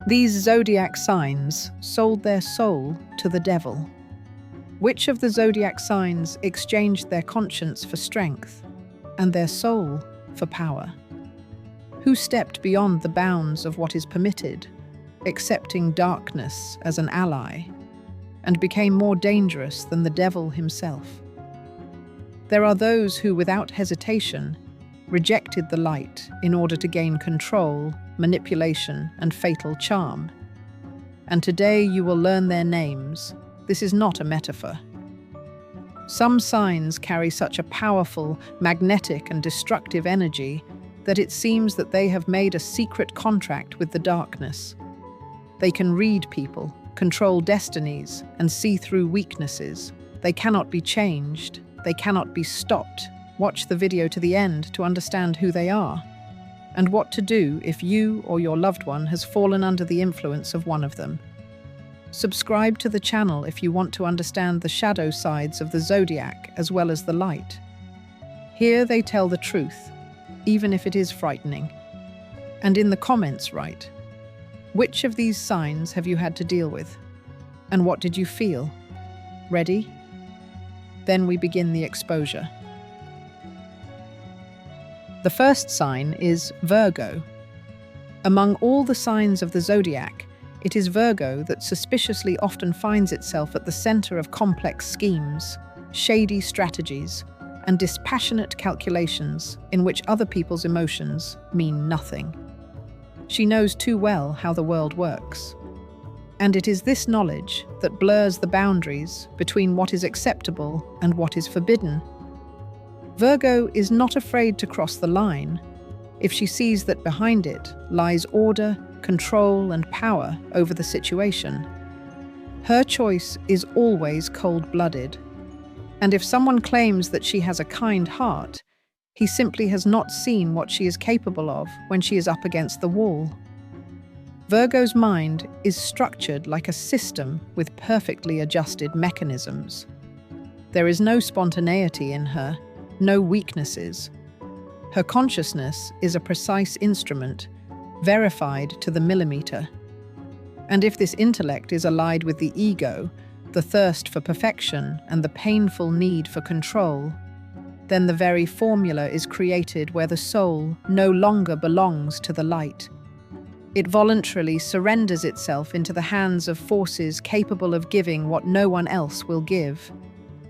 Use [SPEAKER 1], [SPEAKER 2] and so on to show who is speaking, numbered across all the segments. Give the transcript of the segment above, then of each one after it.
[SPEAKER 1] These zodiac signs sold their soul to the devil. Which of the zodiac signs exchanged their conscience for strength and their soul for power? Who stepped beyond the bounds of what is permitted, accepting darkness as an ally, and became more dangerous than the devil himself? There are those who, without hesitation, rejected the light in order to gain control, manipulation, and fatal charm. And today you will learn their names. This is not a metaphor. Some signs carry such a powerful, magnetic, and destructive energy that it seems that they have made a secret contract with the darkness. They can read people, control destinies, and see through weaknesses. They cannot be changed. They cannot be stopped. Watch the video to the end to understand who they are and what to do if you or your loved one has fallen under the influence of one of them. Subscribe to the channel if you want to understand the shadow sides of the zodiac as well as the light. Here they tell the truth, even if it is frightening. And in the comments write, which of these signs have you had to deal with? And what did you feel? Ready? Then we begin the exposure. The first sign is Virgo. Among all the signs of the zodiac, it is Virgo that suspiciously often finds itself at the center of complex schemes, shady strategies, and dispassionate calculations in which other people's emotions mean nothing. She knows too well how the world works. And it is this knowledge that blurs the boundaries between what is acceptable and what is forbidden. Virgo is not afraid to cross the line if she sees that behind it lies order, control, and power over the situation. Her choice is always cold-blooded. And if someone claims that she has a kind heart, he simply has not seen what she is capable of when she is up against the wall. Virgo's mind is structured like a system with perfectly adjusted mechanisms. There is no spontaneity in her, no weaknesses. Her consciousness is a precise instrument, verified to the millimeter. And if this intellect is allied with the ego, the thirst for perfection, and the painful need for control, then the very formula is created where the soul no longer belongs to the light. It voluntarily surrenders itself into the hands of forces capable of giving what no one else will give: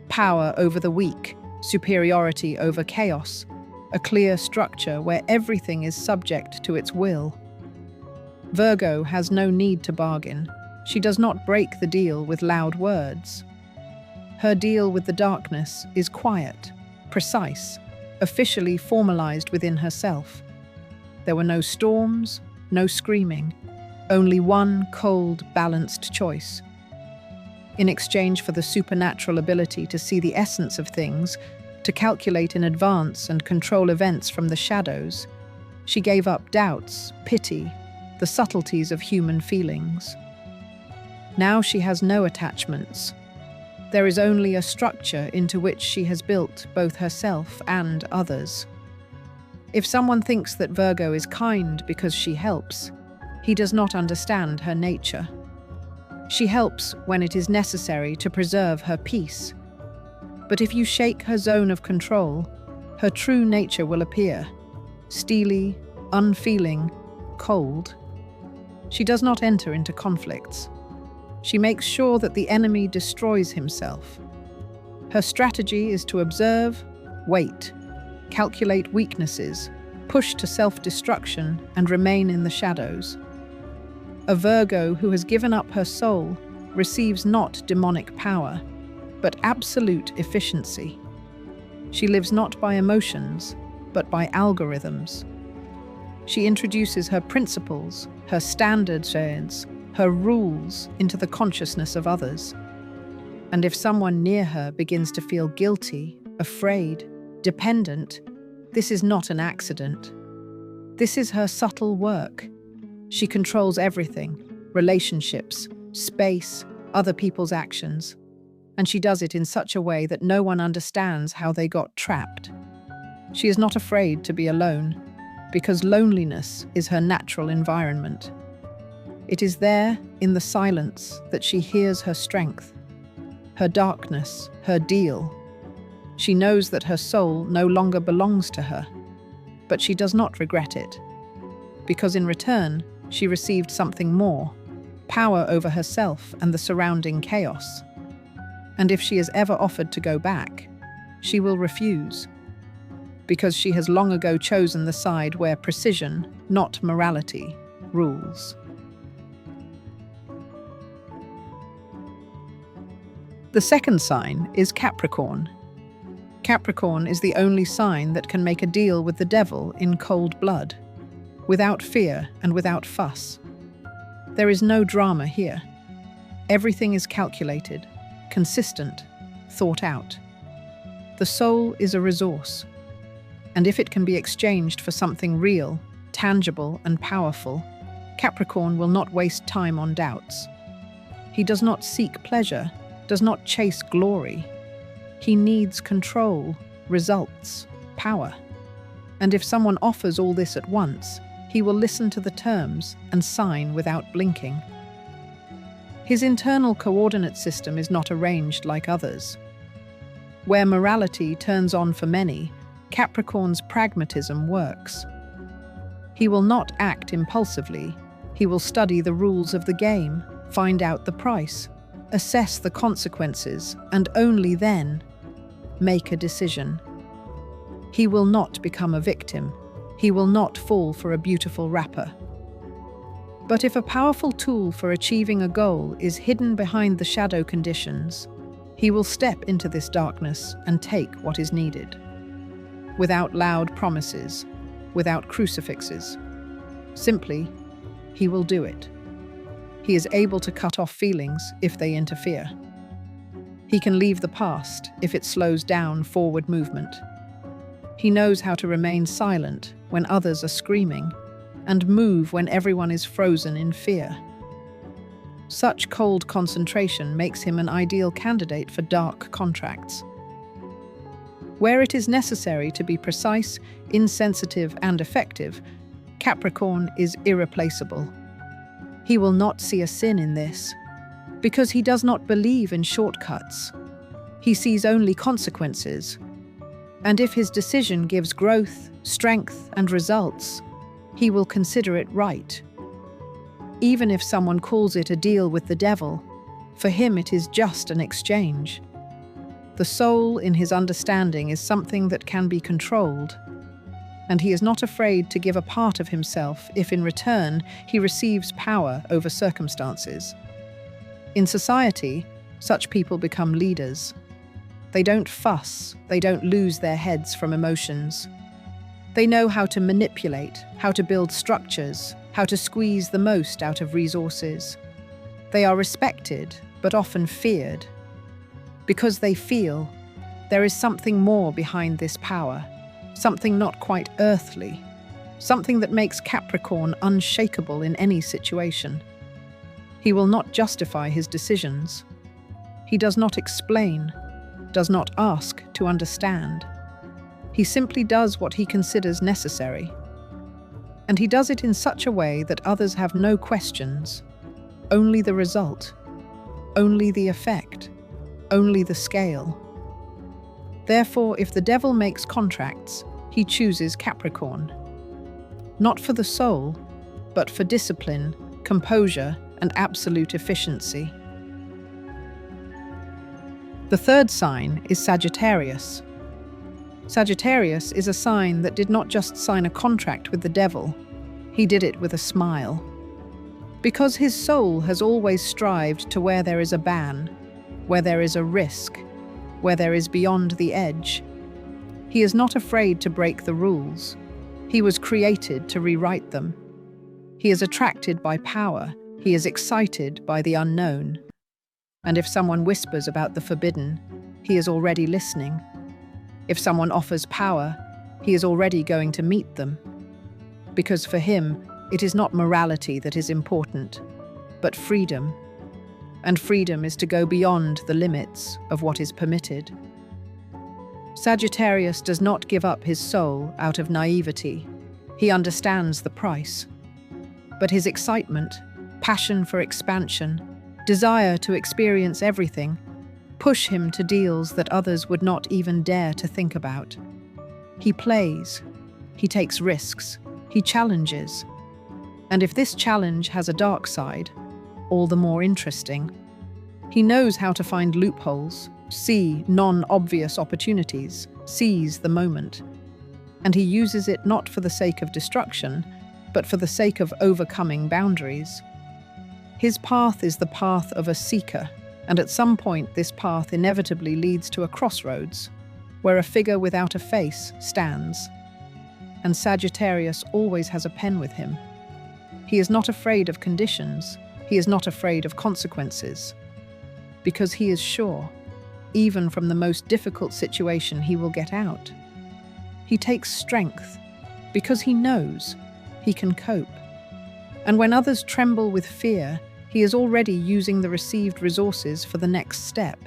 [SPEAKER 1] power over the weak, superiority over chaos, a clear structure where everything is subject to its will. Virgo has no need to bargain. She does not break the deal with loud words. Her deal with the darkness is quiet, precise, officially formalized within herself. There were no storms, no screaming, only one cold, balanced choice. In exchange for the supernatural ability to see the essence of things, to calculate in advance and control events from the shadows, she gave up doubts, pity, the subtleties of human feelings. Now she has no attachments. There is only a structure into which she has built both herself and others. If someone thinks that Virgo is kind because she helps, he does not understand her nature. She helps when it is necessary to preserve her peace. But if you shake her zone of control, her true nature will appear: steely, unfeeling, cold. She does not enter into conflicts. She makes sure that the enemy destroys himself. Her strategy is to observe, wait, calculate weaknesses, push to self-destruction, and remain in the shadows. A Virgo who has given up her soul receives not demonic power, but absolute efficiency. She lives not by emotions, but by algorithms. She introduces her principles, her standards, her rules into the consciousness of others. And if someone near her begins to feel guilty, afraid, dependent, this is not an accident. This is her subtle work. She controls everything: relationships, space, other people's actions. And she does it in such a way that no one understands how they got trapped. She is not afraid to be alone, because loneliness is her natural environment. It is there, in the silence, that she hears her strength, her darkness, her deal. She knows that her soul no longer belongs to her, but she does not regret it, because in return, she received something more, power over herself and the surrounding chaos. And if she is ever offered to go back, she will refuse, because she has long ago chosen the side where precision, not morality, rules. The second sign is Capricorn. Capricorn is the only sign that can make a deal with the devil in cold blood, without fear and without fuss. There is no drama here. Everything is calculated, consistent, thought out. The soul is a resource, and if it can be exchanged for something real, tangible, and powerful, Capricorn will not waste time on doubts. He does not seek pleasure, does not chase glory. He needs control, results, power. And if someone offers all this at once, he will listen to the terms and sign without blinking. His internal coordinate system is not arranged like others. Where morality turns on for many, Capricorn's pragmatism works. He will not act impulsively. He will study the rules of the game, find out the price, assess the consequences, and only then make a decision. He will not become a victim. He will not fall for a beautiful wrapper. But if a powerful tool for achieving a goal is hidden behind the shadow conditions, he will step into this darkness and take what is needed. Without loud promises, without crucifixes. Simply, he will do it. He is able to cut off feelings if they interfere. He can leave the past if it slows down forward movement. He knows how to remain silent when others are screaming and move when everyone is frozen in fear. Such cold concentration makes him an ideal candidate for dark contracts. Where it is necessary to be precise, insensitive, and effective, Capricorn is irreplaceable. He will not see a sin in this, because he does not believe in shortcuts. He sees only consequences. And if his decision gives growth, strength, and results, he will consider it right. Even if someone calls it a deal with the devil, for him it is just an exchange. The soul in his understanding is something that can be controlled, and he is not afraid to give a part of himself if in return he receives power over circumstances. In society, such people become leaders. They don't fuss, they don't lose their heads from emotions. They know how to manipulate, how to build structures, how to squeeze the most out of resources. They are respected, but often feared. Because they feel there is something more behind this power, something not quite earthly, something that makes Capricorn unshakable in any situation. He will not justify his decisions. He does not explain, does not ask to understand. He simply does what he considers necessary. And he does it in such a way that others have no questions, only the result, only the effect, only the scale. Therefore, if the devil makes contracts, he chooses Capricorn. Not for the soul, but for discipline, composure, and absolute efficiency. The third sign is Sagittarius. Sagittarius is a sign that did not just sign a contract with the devil, he did it with a smile. Because his soul has always strived to where there is a ban, where there is a risk, where there is beyond the edge. He is not afraid to break the rules. He was created to rewrite them. He is attracted by power. He is excited by the unknown. And if someone whispers about the forbidden, he is already listening. If someone offers power, he is already going to meet them. Because for him, it is not morality that is important, but freedom. And freedom is to go beyond the limits of what is permitted. Sagittarius does not give up his soul out of naivety. He understands the price. But his excitement, passion for expansion, desire to experience everything, push him to deals that others would not even dare to think about. He plays, he takes risks, he challenges. And if this challenge has a dark side, all the more interesting. He knows how to find loopholes, see non-obvious opportunities, seize the moment. And he uses it not for the sake of destruction, but for the sake of overcoming boundaries. His path is the path of a seeker, and at some point this path inevitably leads to a crossroads, where a figure without a face stands. And Sagittarius always has a pen with him. He is not afraid of conditions, he is not afraid of consequences, because he is sure, even from the most difficult situation, he will get out. He takes strength, because he knows he can cope. And when others tremble with fear, he is already using the received resources for the next step.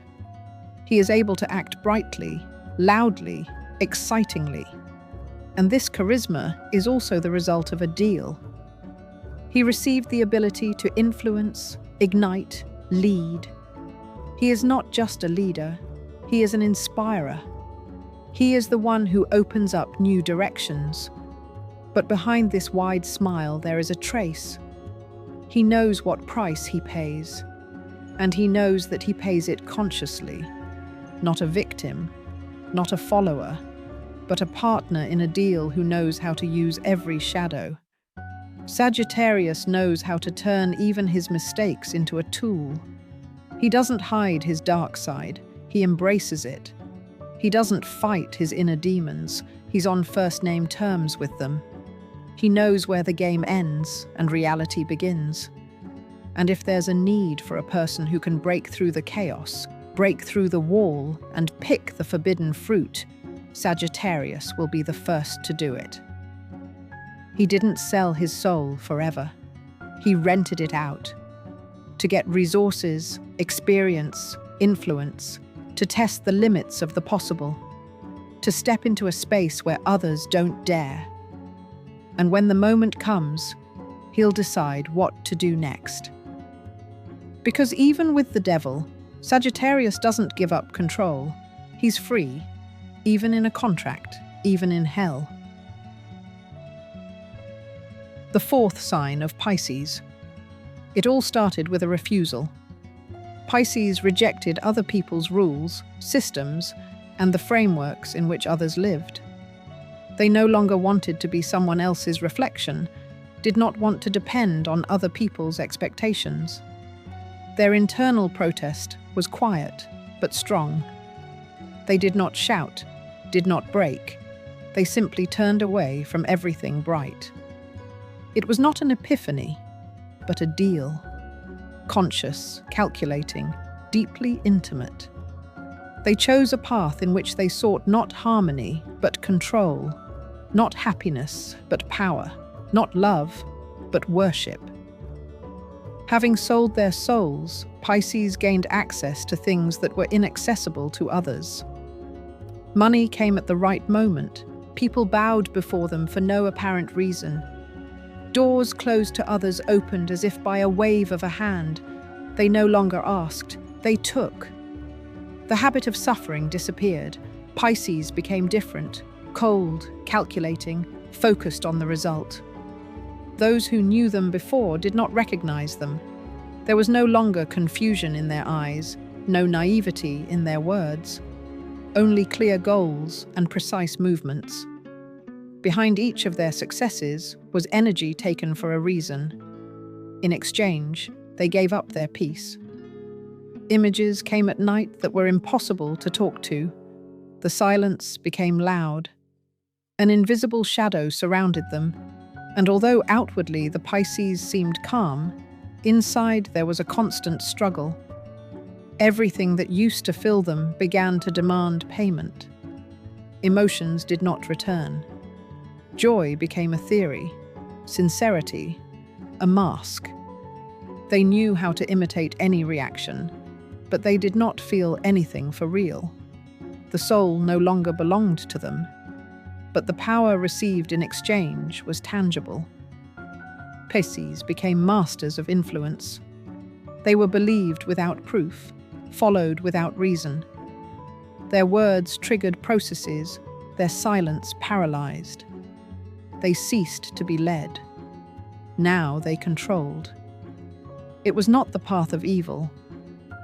[SPEAKER 1] He is able to act brightly, loudly, excitingly. And this charisma is also the result of a deal. He received the ability to influence, ignite, lead. He is not just a leader, he is an inspirer. He is the one who opens up new directions. But behind this wide smile there is a trace. He knows what price he pays, and he knows that he pays it consciously. Not a victim, not a follower, but a partner in a deal who knows how to use every shadow. Sagittarius knows how to turn even his mistakes into a tool. He doesn't hide his dark side, he embraces it. He doesn't fight his inner demons, he's on first-name terms with them. He knows where the game ends and reality begins. And if there's a need for a person who can break through the chaos, break through the wall, and pick the forbidden fruit, Sagittarius will be the first to do it. He didn't sell his soul forever. He rented it out to get resources, experience, influence, to test the limits of the possible, to step into a space where others don't dare. And when the moment comes, he'll decide what to do next. Because even with the devil, Sagittarius doesn't give up control. He's free, even in a contract, even in hell. The fourth sign of Pisces. It all started with a refusal. Pisces rejected other people's rules, systems, and the frameworks in which others lived. They no longer wanted to be someone else's reflection, did not want to depend on other people's expectations. Their internal protest was quiet, but strong. They did not shout, did not break. They simply turned away from everything bright. It was not an epiphany, but a deal. Conscious, calculating, deeply intimate. They chose a path in which they sought not harmony, but control. Not happiness, but power. Not love, but worship. Having sold their souls, Pisces gained access to things that were inaccessible to others. Money came at the right moment. People bowed before them for no apparent reason. Doors closed to others opened as if by a wave of a hand. They no longer asked, they took. The habit of suffering disappeared. Pisces became different, cold, calculating, focused on the result. Those who knew them before did not recognize them. There was no longer confusion in their eyes, no naivety in their words, only clear goals and precise movements. Behind each of their successes was energy taken for a reason. In exchange, they gave up their peace. Images came at night that were impossible to talk to. The silence became loud. An invisible shadow surrounded them, and although outwardly the Pisces seemed calm, inside there was a constant struggle. Everything that used to fill them began to demand payment. Emotions did not return. Joy became a theory, sincerity, a mask. They knew how to imitate any reaction, but they did not feel anything for real. The soul no longer belonged to them, but the power received in exchange was tangible. Pisces became masters of influence. They were believed without proof, followed without reason. Their words triggered processes, their silence paralyzed. They ceased to be led. Now they controlled. It was not the path of evil.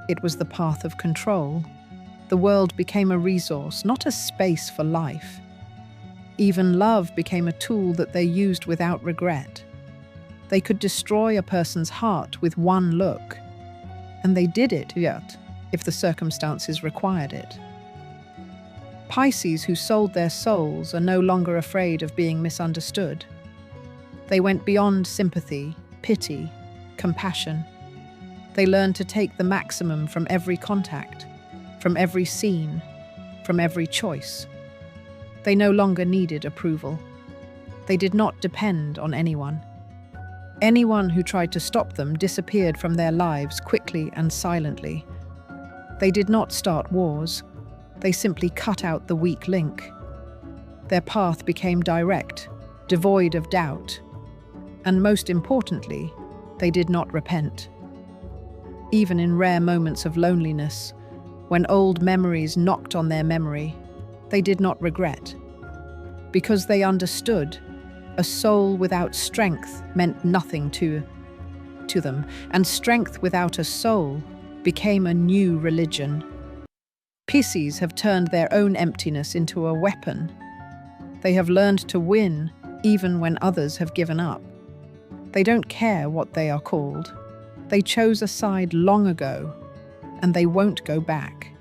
[SPEAKER 1] It was the path of control. The world became a resource, not a space for life. Even love became a tool that they used without regret. They could destroy a person's heart with one look, and they did it yet, if the circumstances required it. Pisces who sold their souls are no longer afraid of being misunderstood. They went beyond sympathy, pity, compassion. They learned to take the maximum from every contact, from every scene, from every choice. They no longer needed approval. They did not depend on anyone. Anyone who tried to stop them disappeared from their lives quickly and silently. They did not start wars. They simply cut out the weak link. Their path became direct, devoid of doubt. And most importantly, they did not repent. Even in rare moments of loneliness, when old memories knocked on their memory, they did not regret. Because they understood, a soul without strength meant nothing to them, and strength without a soul became a new religion. Pisces have turned their own emptiness into a weapon. They have learned to win even when others have given up. They don't care what they are called. They chose a side long ago, and they won't go back.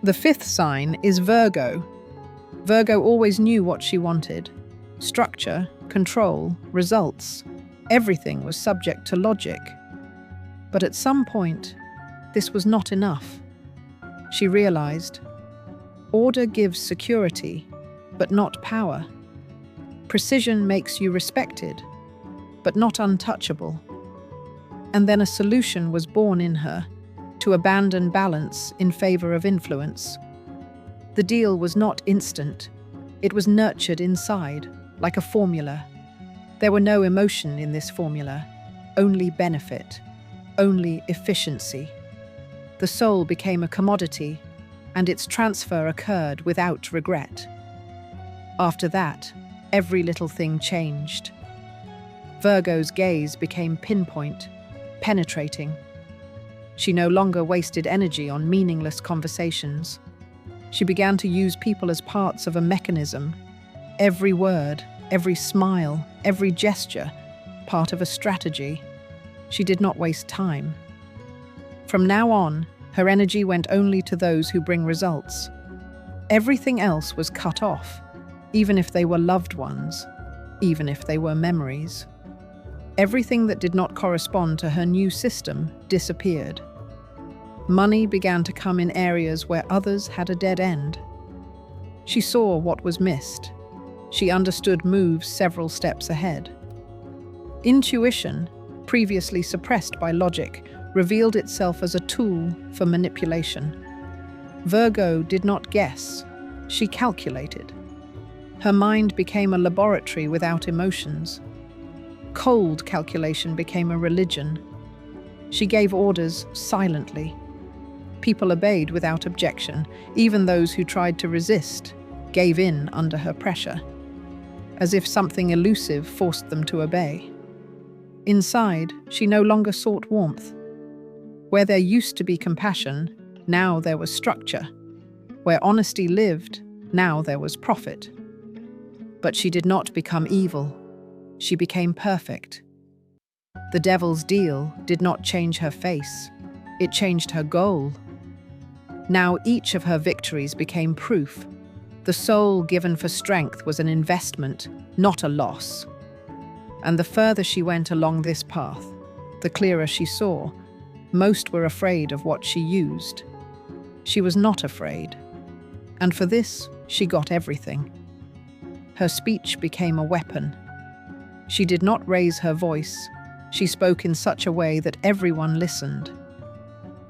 [SPEAKER 1] The fifth sign is Virgo. Virgo always knew what she wanted. Structure, control, results. Everything was subject to logic. But at some point, this was not enough. She realized, order gives security, but not power. Precision makes you respected, but not untouchable. And then a solution was born in her, to abandon balance in favor of influence. The deal was not instant. It was nurtured inside, like a formula. There were no emotion in this formula, only benefit, only efficiency. The soul became a commodity, and its transfer occurred without regret. After that, every little thing changed. Virgo's gaze became pinpoint, penetrating. She no longer wasted energy on meaningless conversations. She began to use people as parts of a mechanism. Every word, every smile, every gesture, part of a strategy. She did not waste time. From now on, her energy went only to those who bring results. Everything else was cut off, even if they were loved ones, even if they were memories. Everything that did not correspond to her new system disappeared. Money began to come in areas where others had a dead end. She saw what was missed. She understood moves several steps ahead. Intuition, previously suppressed by logic, revealed itself as a tool for manipulation. Virgo did not guess. She calculated. Her mind became a laboratory without emotions. Cold calculation became a religion. She gave orders silently. People obeyed without objection. Even those who tried to resist gave in under her pressure, as if something elusive forced them to obey. Inside, she no longer sought warmth. Where there used to be compassion, now there was structure. Where honesty lived, now there was profit. But she did not become evil. She became perfect. The devil's deal did not change her face. It changed her goal. Now each of her victories became proof. The soul given for strength was an investment, not a loss. And the further she went along this path, the clearer she saw. Most were afraid of what she used. She was not afraid. And for this, she got everything. Her speech became a weapon. She did not raise her voice. She spoke in such a way that everyone listened.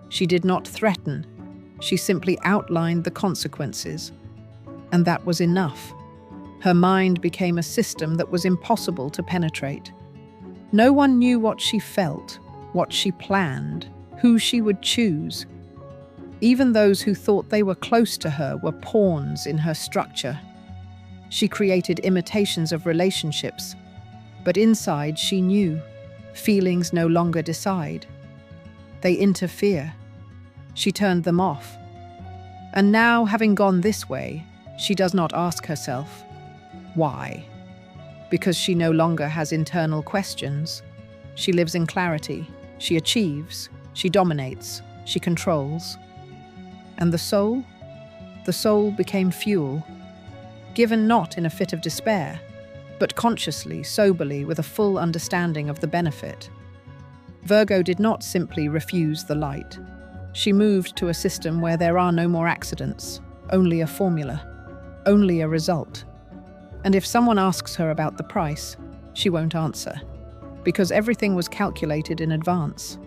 [SPEAKER 1] She did not threaten. She simply outlined the consequences. And that was enough. Her mind became a system that was impossible to penetrate. No one knew what she felt, what she planned, who she would choose. Even those who thought they were close to her were pawns in her structure. She created imitations of relationships, but inside she knew feelings no longer decide. They interfere. She turned them off. And now, having gone this way, she does not ask herself, why? Because she no longer has internal questions. She lives in clarity. She achieves. She dominates. She controls. And the soul? The soul became fuel, given not in a fit of despair, but consciously, soberly, with a full understanding of the benefit. Virgo did not simply refuse the light. She moved to a system where there are no more accidents, only a formula, only a result. And if someone asks her about the price, she won't answer, because everything was calculated in advance.